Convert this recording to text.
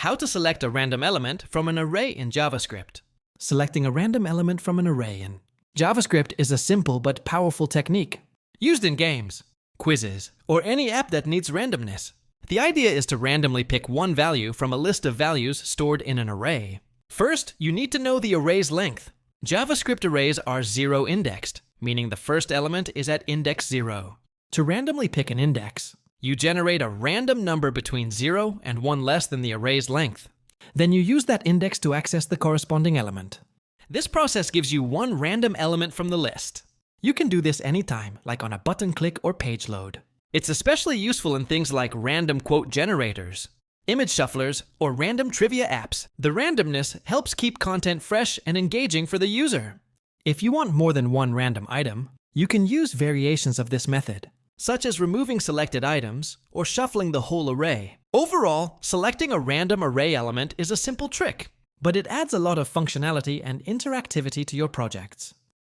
How to select a random element from an array in JavaScript. Selecting a random element from an array in JavaScript is a simple but powerful technique used in games, quizzes, or any app that needs randomness. The idea is to randomly pick one value from a list of values stored in an array. First, you need to know the array's length. JavaScript arrays are zero-indexed, meaning the first element is at index 0. To randomly pick an index, you generate a random number between 0 and 1 less than the array's length. Then you use that index to access the corresponding element. This process gives you one random element from the list. You can do this anytime, like on a button click or page load. It's especially useful in things like random quote generators, image shufflers, or random trivia apps. The randomness helps keep content fresh and engaging for the user. If you want more than one random item, you can use variations of this method, such as removing selected items or shuffling the whole array. Overall, selecting a random array element is a simple trick, but it adds a lot of functionality and interactivity to your projects.